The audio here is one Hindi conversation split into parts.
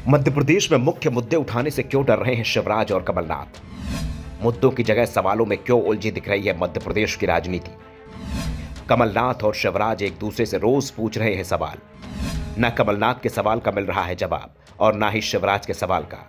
मध्य प्रदेश में मुख्य मुद्दे उठाने से क्यों डर रहे हैं शिवराज और कमलनाथ? मुद्दों की जगह सवालों में क्यों उलझी दिख रही है मध्य प्रदेश की राजनीति? कमलनाथ और शिवराज एक दूसरे से रोज पूछ रहे हैं सवाल। न कमलनाथ के सवाल का मिल रहा है जवाब और ना ही शिवराज के सवाल का।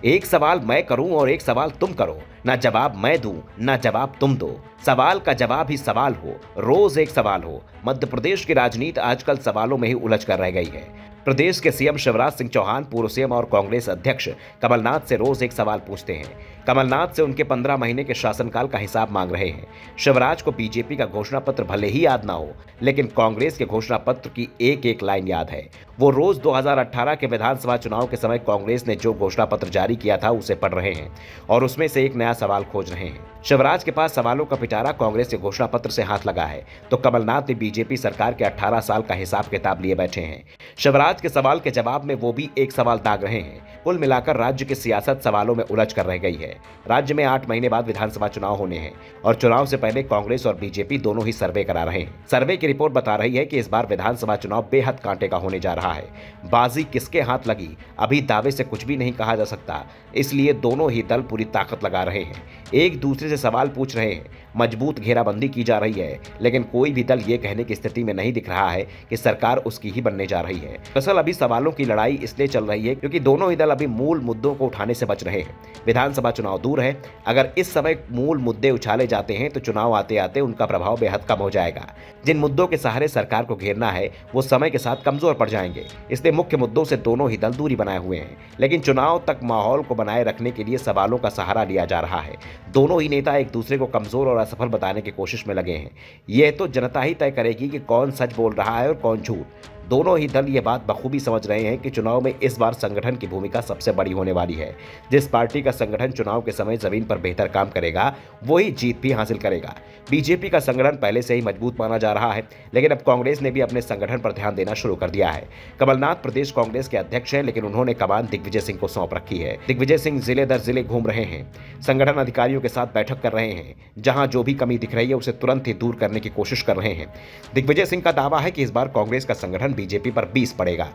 एक सवाल मैं करूं और एक सवाल तुम करो, ना जवाब मैं दूं ना जवाब तुम दो। सवाल का जवाब ही सवाल हो, रोज एक सवाल हो। मध्य प्रदेश की राजनीति आजकल सवालों में ही उलझ कर रह गई है। प्रदेश के सीएम शिवराज सिंह चौहान पूर्व सीएम और कांग्रेस अध्यक्ष कमलनाथ से रोज एक सवाल पूछते हैं। कमलनाथ से उनके 15 महीने के शासनकाल का हिसाब मांग रहे हैं। शिवराज को बीजेपी का घोषणा पत्र भले ही याद ना हो, लेकिन कांग्रेस के घोषणा पत्र की एक एक लाइन याद है। वो रोज 2018 के विधानसभा चुनाव के समय कांग्रेस ने जो घोषणा पत्र जारी किया था उसे पढ़ रहे हैं और उसमें से एक नया सवाल खोज रहे हैं। शिवराज के पास सवालों का पिटारा कांग्रेस के घोषणा पत्र से हाथ लगा है, तो कमलनाथ भी बीजेपी सरकार के 18 साल का हिसाब किताब लिए बैठे हैं। शिवराज के सवाल के जवाब में वो भी एक सवाल दाग रहे हैं। कुल मिलाकर राज्य की सियासत सवालों में उलझ कर रह गई है। राज्य में 8 महीने बाद विधानसभा चुनाव होने हैं और चुनाव से पहले कांग्रेस और बीजेपी दोनों ही सर्वे करा रहे हैं। सर्वे की रिपोर्ट बता रही है कि इस बार विधानसभा चुनाव बेहद कांटे का होने जा रहा है। बाजी किसके हाथ लगी अभी दावे से कुछ भी नहीं कहा जा सकता, इसलिए दोनों ही दल पूरी ताकत लगा रहे हैं, एक दूसरे से सवाल पूछ रहे हैं, मजबूत घेराबंदी की जा रही है। लेकिन कोई भी दल ये कहने की स्थिति में नहीं दिख रहा है कि सरकार उसकी ही बनने जा रही है। दरअसल अभी सवालों की लड़ाई इसलिए चल रही है क्योंकि दोनों ही दल अभी मूल मुद्दों को उठाने से बच रहे हैं। विधानसभा चुनाव दूर है, अगर इस समय मूल मुद्दे उछाले जाते हैं तो चुनाव आते आते उनका प्रभाव बेहद कम हो जाएगा। जिन मुद्दों के सहारे सरकार को घेरना है वो समय के साथ कमजोर पड़ जाएंगे, इसलिए मुख्य मुद्दों से दोनों ही दल दूरी बनाए हुए हैं। लेकिन चुनाव तक माहौल को बनाए रखने के लिए सवालों का सहारा लिया जा रहा है। दोनों ही नेता एक दूसरे को कमजोर और असफल बताने की कोशिश में लगे हैं। यह तो जनता ही तय करेगी कि कौन सच बोल रहा है और कौन झूठ। दोनों ही दल ये बात बखूबी समझ रहे हैं कि चुनाव में इस बार संगठन की भूमिका सबसे बड़ी होने वाली है। जिस पार्टी का संगठन चुनाव के समय जमीन पर बेहतर काम करेगा वही जीत भी हासिल करेगा। बीजेपी का संगठन पहले से ही मजबूत माना जा रहा है, लेकिन अब कांग्रेस ने भी अपने संगठन पर ध्यान देना शुरू कर दिया है। कमलनाथ प्रदेश कांग्रेस के अध्यक्ष हैं, लेकिन उन्होंने कमान दिग्विजय सिंह को सौंप रखी है। दिग्विजय सिंह जिले दर जिले घूम रहे हैं, संगठन अधिकारियों के साथ बैठक कर रहे हैं, जहां जो भी कमी दिख रही है उसे तुरंत ही दूर करने की कोशिश कर रहे हैं। दिग्विजय सिंह का दावा है कि इस बार कांग्रेस का संगठन बीजेपी पर 20 पड़ेगा।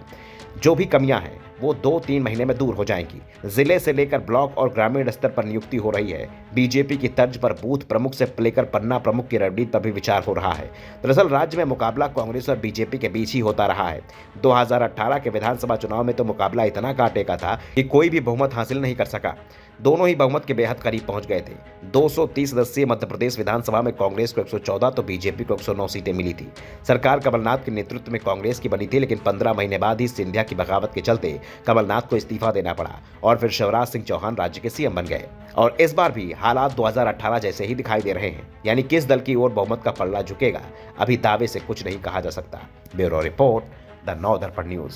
जो भी कमियां हैं वो 2-3 महीने में दूर हो जाएंगी। जिले से लेकर ब्लॉक और ग्रामीण स्तर पर नियुक्ति हो रही है। बीजेपी की तर्ज पर बूथ प्रमुख से लेकर पन्ना प्रमुख की रणनीति पर भी विचार हो रहा है। दरअसल राज्य में मुकाबला कांग्रेस और बीजेपी के बीच ही होता रहा है। 2018 के विधानसभा चुनाव में तो मुकाबला इतना कांटे का था कि कोई भी बहुमत हासिल नहीं कर सका। दोनों ही बहुमत के बेहद करीब पहुंच गए थे। 230 सदस्यीय मध्य प्रदेश विधानसभा में कांग्रेस को 114 तो बीजेपी को 109 सीटें मिली थी। सरकार कमलनाथ के नेतृत्व में कांग्रेस की बनी थी, लेकिन 15 महीने बाद ही सिंधिया की बगावत के चलते कमलनाथ को इस्तीफा देना पड़ा और फिर शिवराज सिंह चौहान राज्य के सीएम बन गए। और इस बार भी हालात 2018 जैसे ही दिखाई दे रहे हैं, यानी किस दल की ओर बहुमत का पल्ला झुकेगा अभी दावे से कुछ नहीं कहा जा सकता। Bureau report, the Navdarpan news.